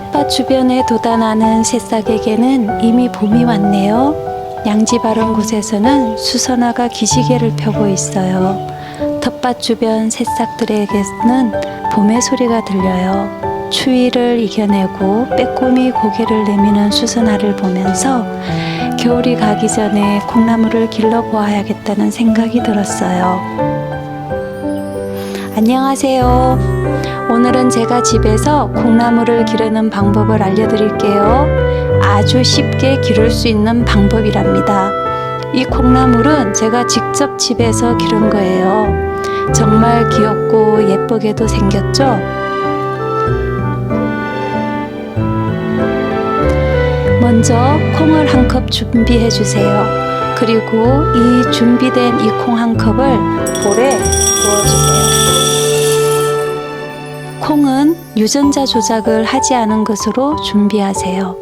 텃밭 주변에 돋아나는 새싹에게는 이미 봄이 왔네요. 양지 바른 곳에서는 수선화가 기지개를 펴고 있어요. 텃밭 주변 새싹들에게는 봄의 소리가 들려요. 추위를 이겨내고 빼꼼히 고개를 내미는 수선화를 보면서 겨울이 가기 전에 콩나물을 길러보아야겠다는 생각이 들었어요. 안녕하세요. 오늘은 제가 집에서 콩나물을 기르는 방법을 알려드릴게요. 아주 쉽게 기를 수 있는 방법이랍니다. 이 콩나물은 제가 직접 집에서 기른 거예요. 정말 귀엽고 예쁘게도 생겼죠? 먼저 콩을 한 컵 준비해 주세요. 그리고 이 준비된 이 콩 한 컵을 볼에 부어주세요. 콩은 유전자 조작을 하지 않은 것으로 준비하세요.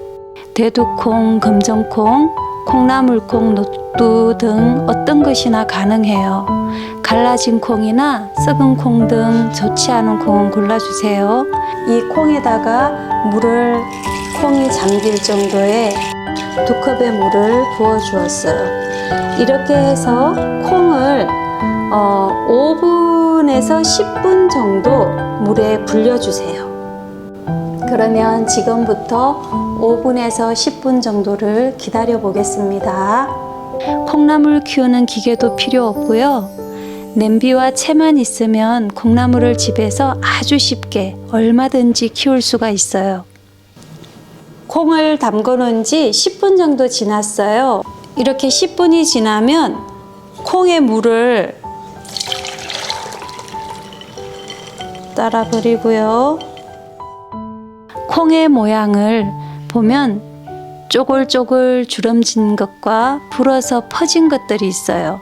대두콩, 금정콩, 콩나물콩, 녹두 등 어떤 것이나 가능해요. 갈라진 콩이나 썩은 콩 등 좋지 않은 콩은 골라주세요. 이 콩에다가 물을 콩이 잠길 정도의 2컵의 물을 부어 주었어요. 이렇게 해서 콩을 5분에서 10분 정도 물에 불려주세요. 그러면 지금부터 5분에서 10분 정도를 기다려 보겠습니다. 콩나물 키우는 기계도 필요 없고요. 냄비와 채만 있으면 콩나물을 집에서 아주 쉽게 얼마든지 키울 수가 있어요. 콩을 담궈 놓은 지 10분 정도 지났어요. 이렇게 10분이 지나면 콩의 물을 따라 버리고요. 콩의 모양을 보면 쪼글쪼글 주름진 것과 불어서 퍼진 것들이 있어요.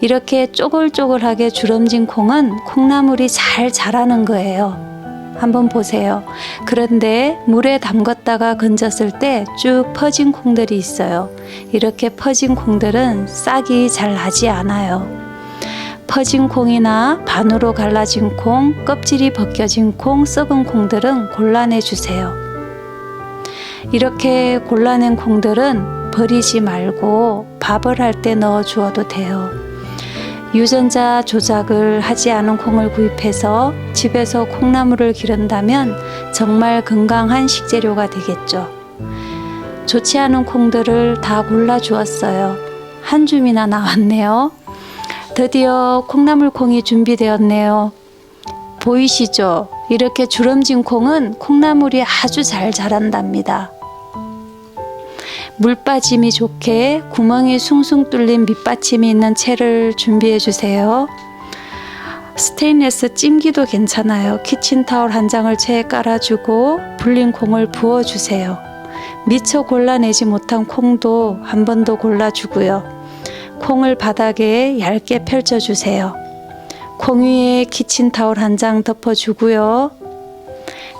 이렇게 쪼글쪼글하게 주름진 콩은 콩나물이 잘 자라는 거예요. 한번 보세요. 그런데 물에 담갔다가 건졌을 때 쭉 퍼진 콩들이 있어요. 이렇게 퍼진 콩들은 싹이 잘 나지 않아요. 퍼진 콩이나 반으로 갈라진 콩, 껍질이 벗겨진 콩, 썩은 콩들은 골라내 주세요. 이렇게 골라낸 콩들은 버리지 말고 밥을 할 때 넣어 주어도 돼요. 유전자 조작을 하지 않은 콩을 구입해서 집에서 콩나물을 기른다면 정말 건강한 식재료가 되겠죠. 좋지 않은 콩들을 다 골라 주었어요. 한 줌이나 나왔네요. 드디어 콩나물 콩이 준비되었네요. 보이시죠? 이렇게 주름진 콩은 콩나물이 아주 잘 자란답니다. 물 빠짐이 좋게 구멍이 숭숭 뚫린 밑받침이 있는 채를 준비해 주세요. 스테인리스 찜기도 괜찮아요. 키친타올 한 장을 채에 깔아주고 불린 콩을 부어 주세요. 미처 골라내지 못한 콩도 한 번 더 골라주고요. 콩을 바닥에 얇게 펼쳐주세요. 콩 위에 키친타올 한 장 덮어주고요.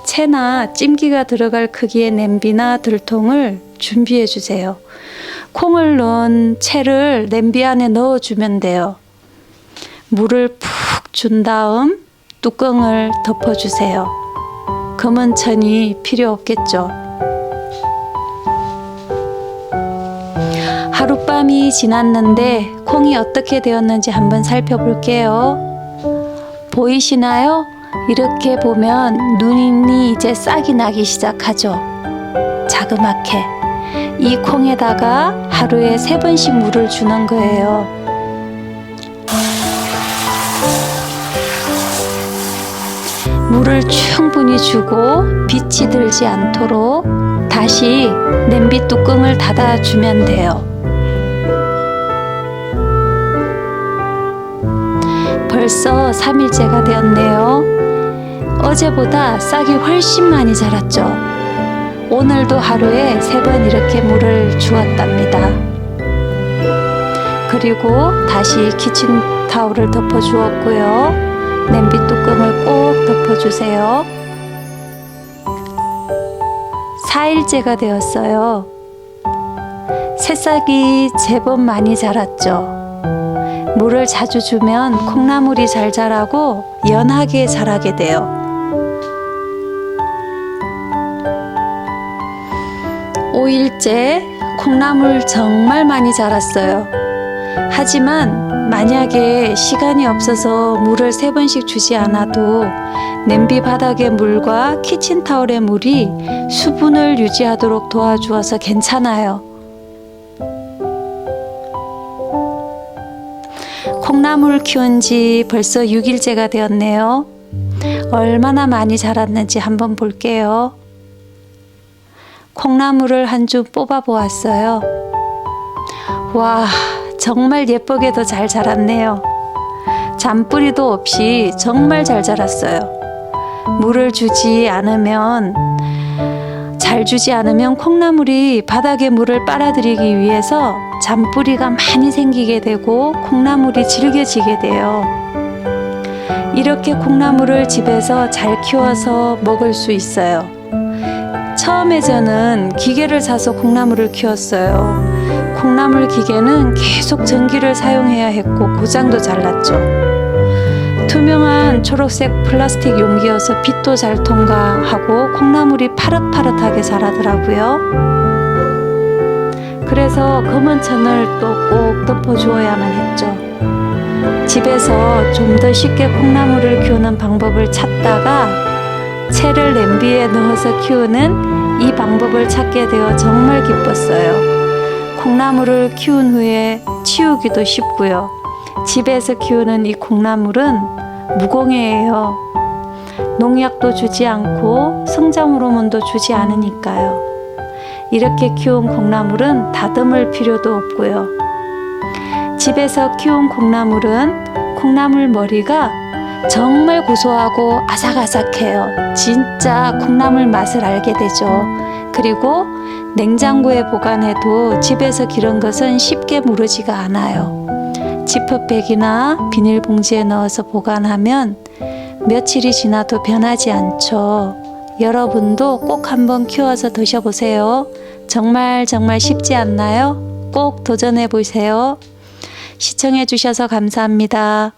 채나 찜기가 들어갈 크기의 냄비나 들통을 준비해 주세요. 콩을 넣은 채를 냄비 안에 넣어주면 돼요. 물을 푹 준 다음 뚜껑을 덮어주세요. 검은 천이 필요 없겠죠. 하룻밤이 지났는데 콩이 어떻게 되었는지 한번 살펴볼게요. 보이시나요? 이렇게 보면 눈이 이제 싹이 나기 시작하죠. 자그맣게. 이 콩에다가 하루에 3번씩 물을 주는 거예요. 물을 충분히 주고 빛이 들지 않도록 다시 냄비 뚜껑을 닫아주면 돼요. 벌써 3일째가 되었네요. 어제보다 싹이 훨씬 많이 자랐죠. 오늘도 하루에 3번 이렇게 물을 주었답니다. 그리고 다시 키친타올을 덮어 주었고요. 냄비 뚜껑을 꼭 덮어주세요. 4일째가 되었어요. 새싹이 제법 많이 자랐죠. 물을 자주 주면 콩나물이 잘 자라고 연하게 자라게 돼요. 5일째 콩나물 정말 많이 자랐어요. 하지만 만약에 시간이 없어서 물을 3번씩 주지 않아도 냄비 바닥의 물과 키친타올의 물이 수분을 유지하도록 도와주어서 괜찮아요. 콩나물 키운 지 벌써 6일째가 되었네요. 얼마나 많이 자랐는지 한번 볼게요. 콩나물을 한 줌 뽑아 보았어요. 와, 정말 예쁘게도 잘 자랐네요. 잔뿌리도 없이 정말 잘 자랐어요. 물을 잘 주지 않으면 콩나물이 바닥에 물을 빨아들이기 위해서 잔뿌리가 많이 생기게 되고 콩나물이 질겨지게 돼요. 이렇게 콩나물을 집에서 잘 키워서 먹을 수 있어요. 처음에 저는 기계를 사서 콩나물을 키웠어요. 콩나물 기계는 계속 전기를 사용해야 했고 고장도 잘 났죠. 투명한 초록색 플라스틱 용기여서 빛도 잘 통과하고 콩나물이 파릇파릇하게 자라더라고요. 그래서 검은 천을 또 꼭 덮어주어야만 했죠. 집에서 좀 더 쉽게 콩나물을 키우는 방법을 찾다가 채를 냄비에 넣어서 키우는 이 방법을 찾게 되어 정말 기뻤어요. 콩나물을 키운 후에 치우기도 쉽고요. 집에서 키우는 이 콩나물은 무공해예요. 농약도 주지 않고 성장 호르몬도 주지 않으니까요. 이렇게 키운 콩나물은 다듬을 필요도 없고요. 집에서 키운 콩나물은 콩나물 머리가 정말 고소하고 아삭아삭해요. 진짜 콩나물 맛을 알게 되죠. 그리고 냉장고에 보관해도 집에서 기른 것은 쉽게 무르지가 않아요. 지퍼백이나 비닐봉지에 넣어서 보관하면 며칠이 지나도 변하지 않죠. 여러분도 꼭 한번 키워서 드셔보세요. 정말 쉽지 않나요? 꼭 도전해 보세요. 시청해 주셔서 감사합니다.